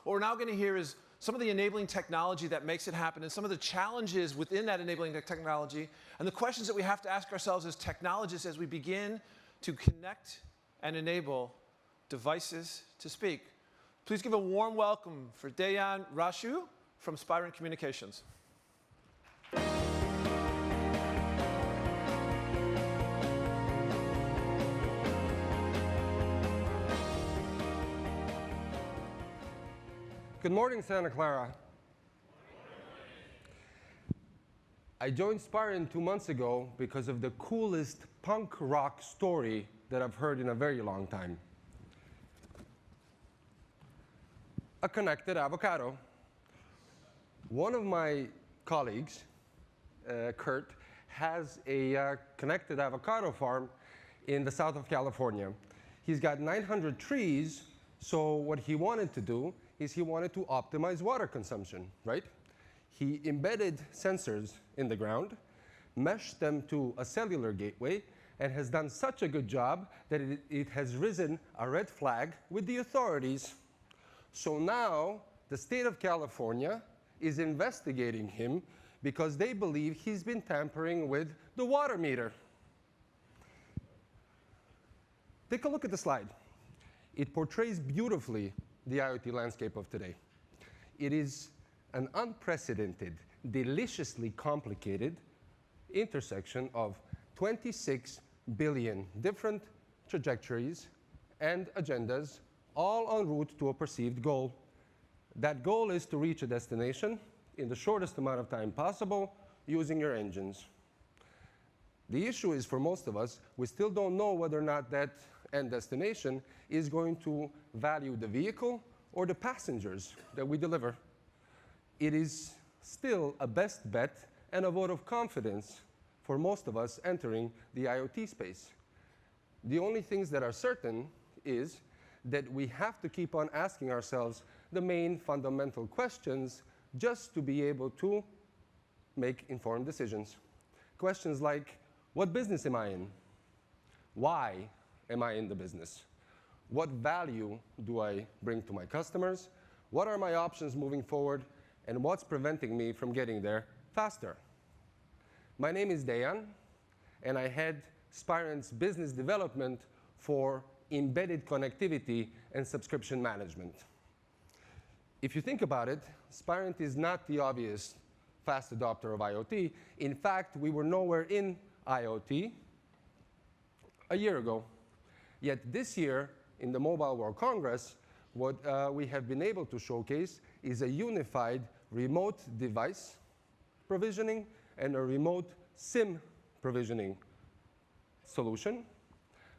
What we're now going to hear is some of the enabling technology that makes it happen and some of the challenges within that enabling technology and the questions that we have to ask ourselves as technologists as we begin to connect and enable devices to speak. Please give a warm welcome for Dejan Rasuo from Spirent Communications. Good morning, Santa Clara. I joined Spirent 2 months ago because of the coolest punk rock story that I've heard in a very long time. A connected avocado. One of my colleagues, Kurt, has a connected avocado farm in the south of California. He's got 900 trees, so what he wanted to do is he wanted to optimize water consumption, right? He embedded sensors in the ground, meshed them to a cellular gateway, and has done such a good job that it has risen a red flag with the authorities. So now the state of California is investigating him because they believe he's been tampering with the water meter. Take a look at the slide. It portrays beautifully the IoT landscape of today. It is an unprecedented, deliciously complicated intersection of 26 billion different trajectories and agendas, all en route to a perceived goal. That goal is to reach a destination in the shortest amount of time possible using your engines. The issue is, for most of us, we still don't know whether or not that end destination is going to value the vehicle or the passengers that we deliver. It is still a best bet and a vote of confidence for most of us entering the IoT space. The only things that are certain is that we have to keep on asking ourselves the main fundamental questions just to be able to make informed decisions. Questions like, what business am I in? Why am I in the business? What value do I bring to my customers? What are my options moving forward? And what's preventing me from getting there faster? My name is Dejan, and I head Spirent's business development for embedded connectivity and subscription management. If you think about it, Spirent is not the obvious fast adopter of IoT. In fact, we were nowhere in IoT a year ago. Yet this year, in the Mobile World Congress, what we have been able to showcase is a unified remote device provisioning and a remote SIM provisioning solution.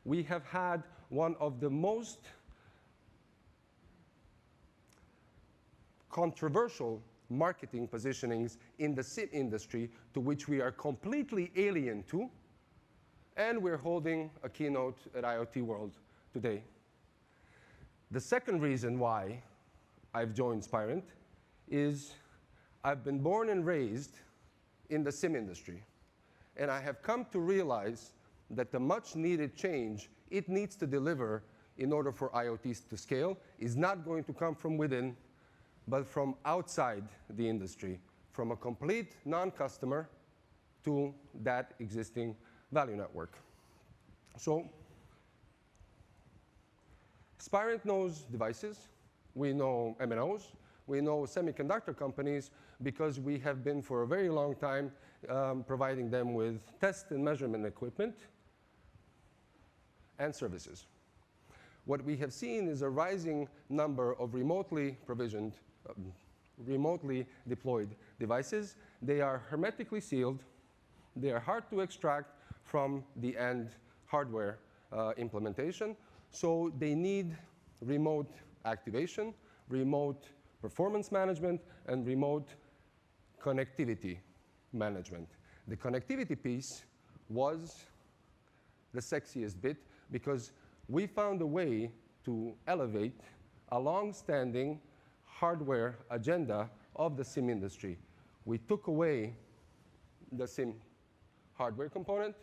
We have had one of the most controversial marketing positionings in the SIM industry, to which we are completely alien to, and we're holding a keynote at IoT World today. The second reason why I've joined Spirent is I've been born and raised in the SIM industry, and I have come to realize that the much needed change it needs to deliver in order for IoTs to scale is not going to come from within, but from outside the industry, from a complete non-customer to that existing value network. So Spirent knows devices, we know MNOs, we know semiconductor companies because we have been for a very long time providing them with test and measurement equipment and services. What we have seen is a rising number of remotely provisioned, remotely deployed devices. They are hermetically sealed. They are hard to extract from the end hardware implementation. So they need remote activation, remote performance management, and remote connectivity management. The connectivity piece was the sexiest bit because we found a way to elevate a long-standing hardware agenda of the SIM industry. We took away the SIM hardware component,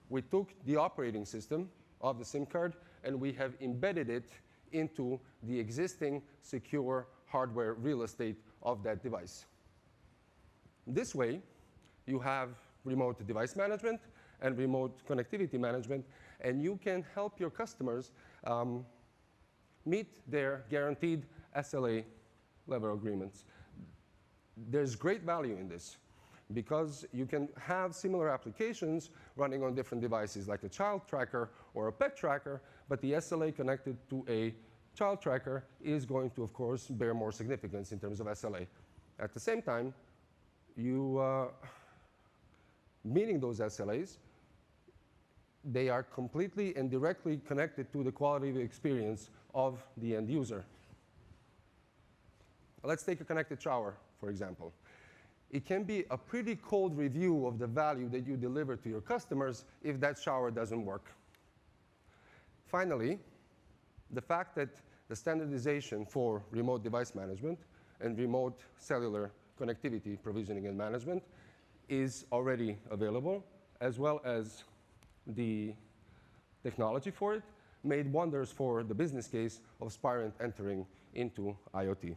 we took the operating system of the SIM card, and we have embedded it into the existing secure hardware real estate of that device. This way, you have remote device management and remote connectivity management, and you can help your customers meet their guaranteed SLA level agreements. There's great value in this because you can have similar applications running on different devices like a child tracker or a pet tracker, but the SLA connected to a child tracker is going to, of course, bear more significance in terms of SLA. At the same time, you meeting those SLAs, they are completely and directly connected to the quality of the experience of the end user. Let's take a connected shower, for example. It can be a pretty cold review of the value that you deliver to your customers if that shower doesn't work. Finally, the fact that the standardization for remote device management and remote cellular connectivity provisioning and management is already available, as well as the technology for it, made wonders for the business case of Spirent entering into IoT.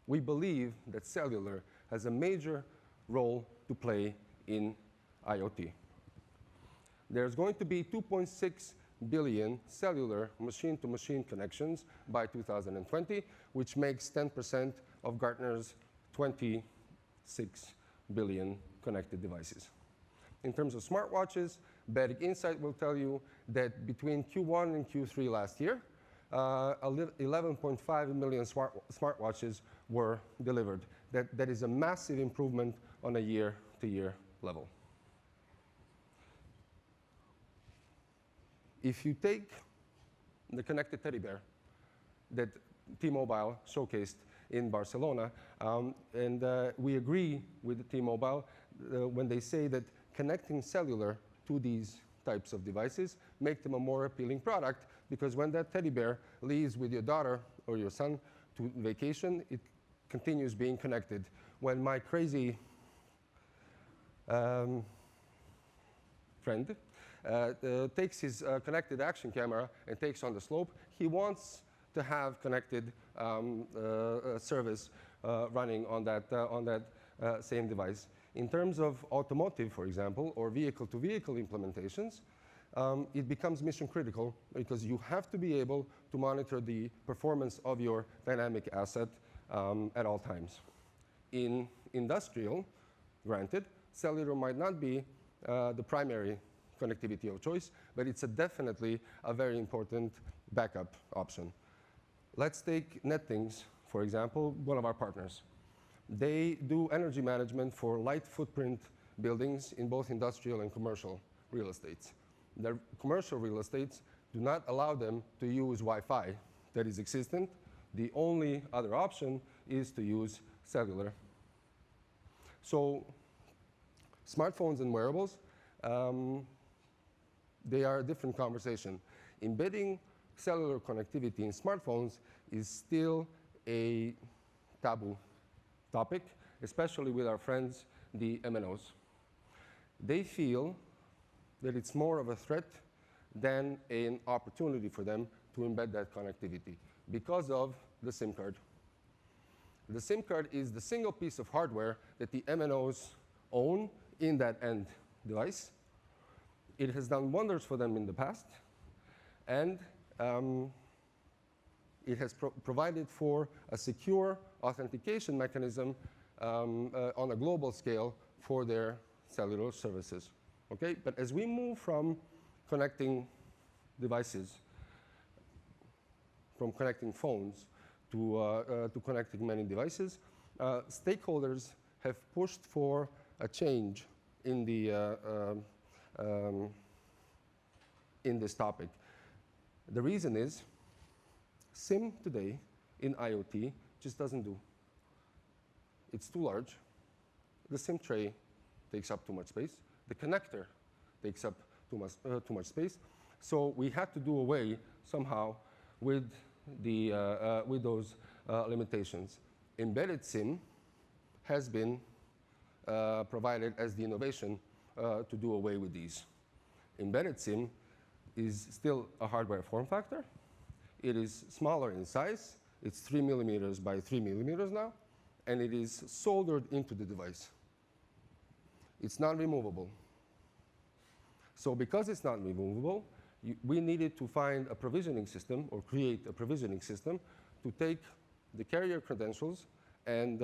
We believe that cellular has a major role to play in IoT. There's going to be 2.6 billion cellular machine-to-machine connections by 2020, which makes 10% of Gartner's 26 billion connected devices. In terms of smartwatches, Beric Insight will tell you that between Q1 and Q3 last year, 11.5 million smartwatches were delivered. That is a massive improvement on a year-to-year level. If you take the connected teddy bear that T-Mobile showcased in Barcelona, and we agree with T-Mobile when they say that connecting cellular to these types of devices make them a more appealing product, because when that teddy bear leaves with your daughter or your son to vacation, it continues being connected. When my crazy friend takes his connected action camera and takes on the slope, he wants to have connected service running on that same device. In terms of automotive, for example, or vehicle-to-vehicle implementations, it becomes mission critical because you have to be able to monitor the performance of your dynamic asset at all times. In industrial, granted, cellular might not be the primary connectivity of choice, but it's definitely a very important backup option. Let's take NetThings, for example, one of our partners. They do energy management for light footprint buildings in both industrial and commercial real estates. Their commercial real estates do not allow them to use Wi-Fi that is existent. The only other option is to use cellular. So smartphones and wearables, they are a different conversation. Embedding cellular connectivity in smartphones is still a taboo topic, especially with our friends, the MNOs. They feel that it's more of a threat than an opportunity for them to embed that connectivity because of the SIM card. The SIM card is the single piece of hardware that the MNOs own in that end device. It has done wonders for them in the past, and it has provided for a secure authentication mechanism on a global scale for their cellular services. Okay? But as we move from connecting devices, from connecting phones to connecting many devices, stakeholders have pushed for a change in this topic. The reason is SIM today in IoT just doesn't do. It's too large. The SIM tray takes up too much space. The connector takes up too much space. So we had to do away somehow with those limitations. Embedded SIM has been provided as the innovation to do away with these. Embedded SIM is still a hardware form factor. it is smaller in size. It's 3 millimeters by 3 millimeters now, and it is soldered into the device. It's not removable. So because it's not removable, we needed to find a provisioning system or create a provisioning system to take the carrier credentials and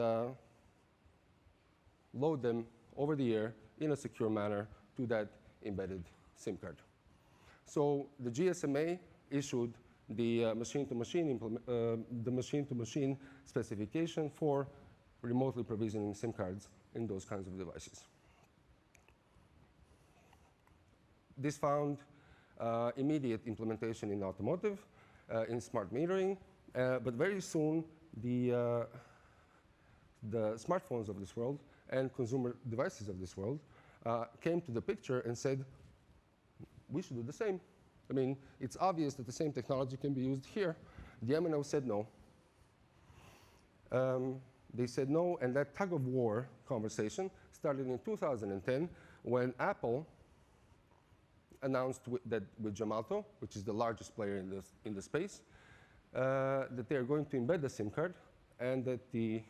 load them over the air in a secure manner to that embedded SIM card. So the GSMA issued the machine-to-machine specification for remotely provisioning SIM cards in those kinds of devices. This found immediate implementation in automotive, in smart metering, but very soon the smartphones of this world and consumer devices of this world came to the picture and said, we should do the same. I mean, it's obvious that the same technology can be used here. The MNO said no. They said no, and that tug of war conversation started in 2010 when Apple announced that with Gemalto, which is the largest player in the space, that they're going to embed the SIM card and that the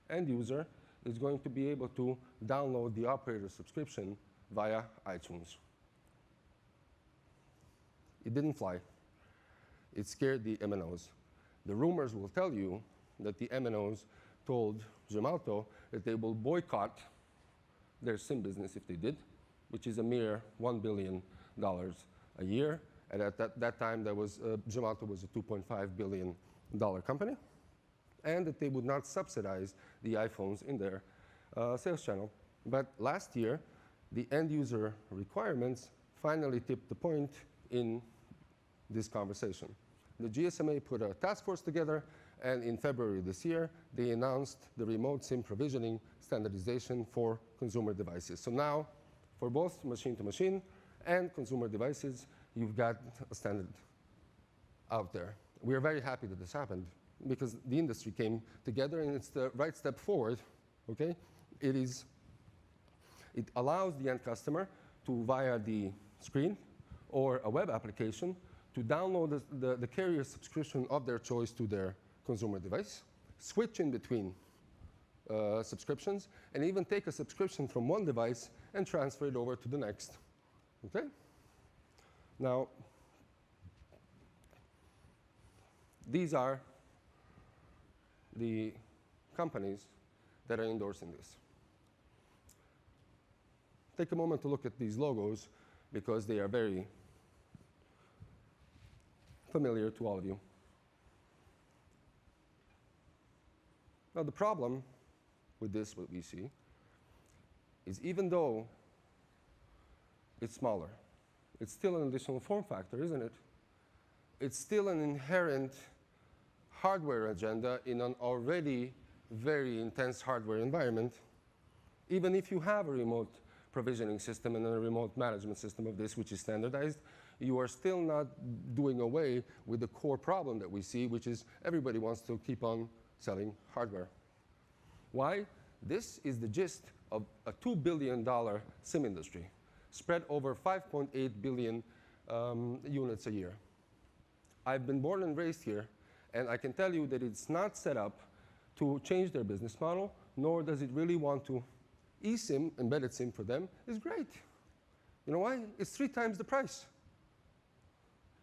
end user is going to be able to download the operator subscription via iTunes. It didn't fly. It scared the MNOs. The rumors will tell you that the MNOs told Gemalto that they will boycott their SIM business if they did, which is a mere $1 billion a year. And at that time, Gemalto was a $2.5 billion company, and that they would not subsidize the iPhones in their sales channel. But last year, the end user requirements finally tipped the point in this conversation. The GSMA put a task force together, and in February this year, they announced the remote SIM provisioning standardization for consumer devices. So now, for both machine-to-machine and consumer devices, you've got a standard out there. We are very happy that this happened because the industry came together, and it's the right step forward. Okay, it allows the end customer to, via the screen or a web application, to download the carrier subscription of their choice to their consumer device, switch in between subscriptions, and even take a subscription from one device and transfer it over to the next. Okay? Now, these are the companies that are endorsing this. Take a moment to look at these logos because they are very familiar to all of you. Now, the problem with this, what we see, is even though it's smaller, it's still an additional form factor, isn't it? It's still an inherent hardware agenda in an already very intense hardware environment. Even if you have a remote provisioning system and a remote management system of this, which is standardized, you are still not doing away with the core problem that we see, which is everybody wants to keep on selling hardware. Why? This is the gist of a $2 billion SIM industry, spread over 5.8 billion units a year. I've been born and raised here, and I can tell you that it's not set up to change their business model, nor does it really want to. eSIM, embedded SIM for them, is great. You know why? It's 3 times the price.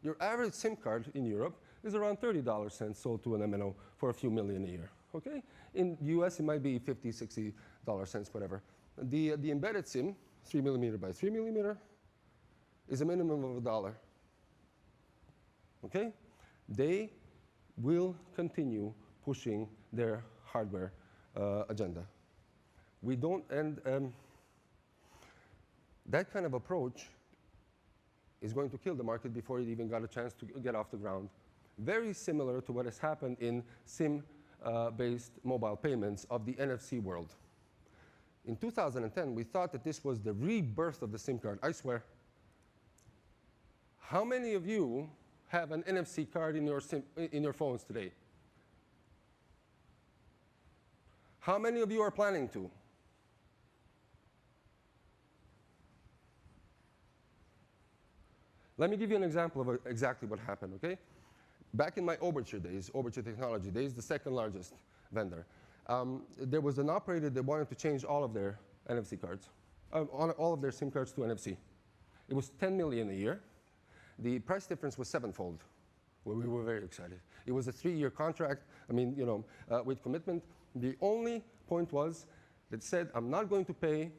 Your average SIM card in Europe is around $30 sold to an MNO for a few million a year. Okay? In the US, it might be $50, $60, whatever. The embedded SIM, 3 millimeter by 3 millimeter, is a minimum of $1. Okay? They will continue pushing their hardware agenda. We don't, and that kind of approach is going to kill the market before it even got a chance to get off the ground. Very similar to what has happened in SIM-based mobile payments of the NFC world. In 2010, we thought that this was the rebirth of the SIM card. I swear. How many of you have an NFC card in your phones today? How many of you are planning to? Let me give you an example of exactly what happened, okay? back in my Overture days, Overture Technology days, the second largest vendor, there was an operator that wanted to change all of their NFC cards, all of their SIM cards to NFC. It was 10 million a year. The price difference was sevenfold. Well, we were very excited. It was a 3-year contract, with commitment. The only point was that said, I'm not going to pay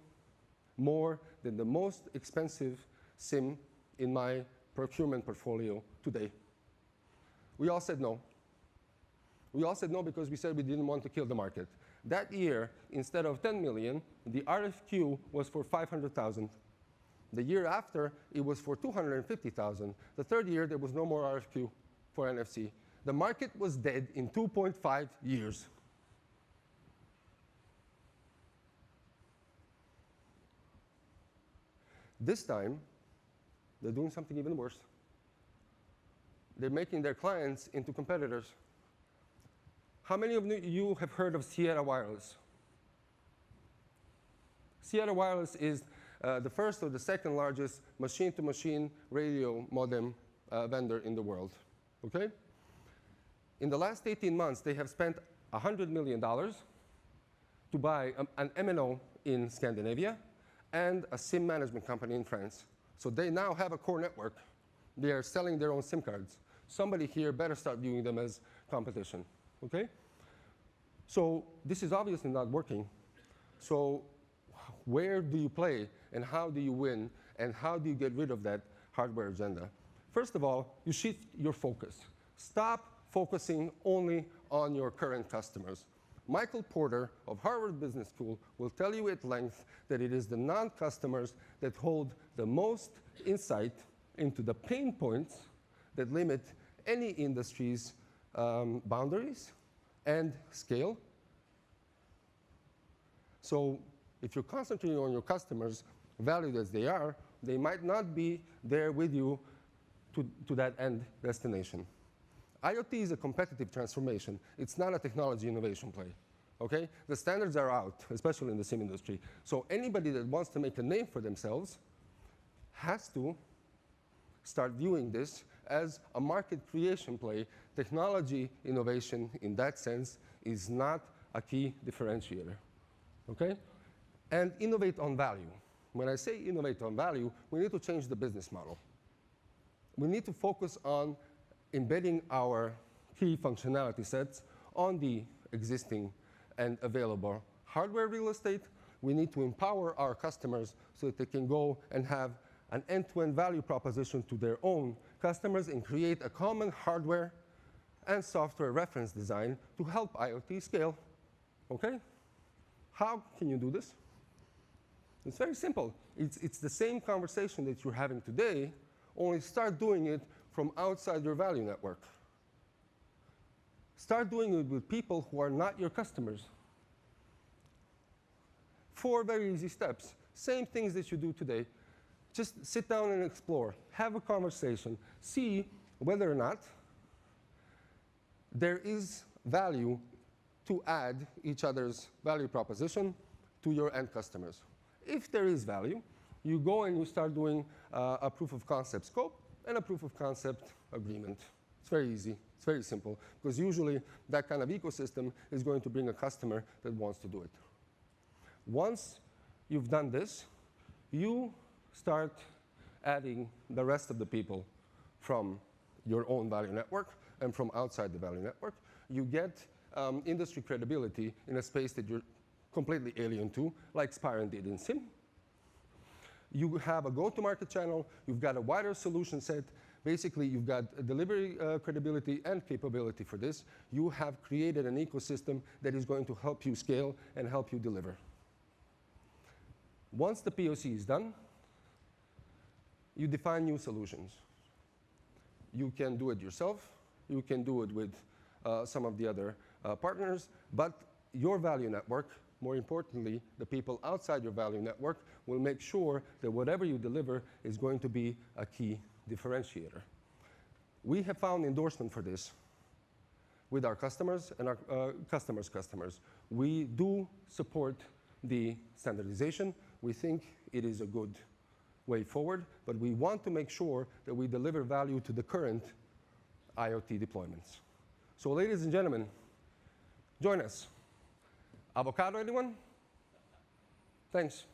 more than the most expensive SIM in my procurement portfolio today. We all said no. We all said no because we said we didn't want to kill the market. That year, instead of 10 million, the RFQ was for 500,000. The year after, it was for 250,000. The third year, there was no more RFQ for NFC. The market was dead in 2.5 years. This time, they're doing something even worse. They're making their clients into competitors. How many of you have heard of Sierra Wireless? Sierra Wireless is the first or the second largest machine-to-machine radio modem vendor in the world. Okay? In the last 18 months, they have spent $100 million to buy an MNO in Scandinavia and a SIM management company in France. So they now have a core network. They are selling their own SIM cards. Somebody here better start viewing them as competition. Okay? So this is obviously not working. So where do you play, and how do you win, and how do you get rid of that hardware agenda? First of all, you shift your focus. Stop focusing only on your current customers. Michael Porter of Harvard Business School will tell you at length that it is the non-customers that hold the most insight into the pain points that limit any industry's boundaries and scale. So if you're concentrating on your customers, valued as they are, they might not be there with you to that end destination. IoT is a competitive transformation. It's not a technology innovation play. Okay? The standards are out, especially in the SIM industry. So anybody that wants to make a name for themselves has to start viewing this as a market creation play. Technology innovation, in that sense, is not a key differentiator. Okay? And innovate on value. When I say innovate on value, we need to change the business model. We need to focus on embedding our key functionality sets on the existing and available hardware real estate. We need to empower our customers so that they can go and have an end-to-end value proposition to their own customers and create a common hardware and software reference design to help IoT scale. Okay? How can you do this? It's very simple. It's the same conversation that you're having today, only start doing it from outside your value network. Start doing it with people who are not your customers. 4 very easy steps. Same things that you do today. Just sit down and explore. Have a conversation. See whether or not there is value to add each other's value proposition to your end customers. If there is value, you go and you start doing a proof of concept scope and a proof of concept agreement. It's very easy. It's very simple, because usually that kind of ecosystem is going to bring a customer that wants to do it. Once you've done this, you start adding the rest of the people from your own value network and from outside the value network. You get industry credibility in a space that you're completely alien to, like Spirent did in SIM. You have a go-to-market channel. You've got a wider solution set. Basically, you've got delivery credibility and capability for this. You have created an ecosystem that is going to help you scale and help you deliver. Once the POC is done, you define new solutions. You can do it yourself. You can do it with some of the other partners. But your value network, more importantly, the people outside your value network, will make sure that whatever you deliver is going to be a key differentiator. We have found endorsement for this with our customers and our customers' customers. We do support the standardization. We think it is a good way forward, but we want to make sure that we deliver value to the current IoT deployments. So ladies and gentlemen, join us. Avocado, anyone? Thanks.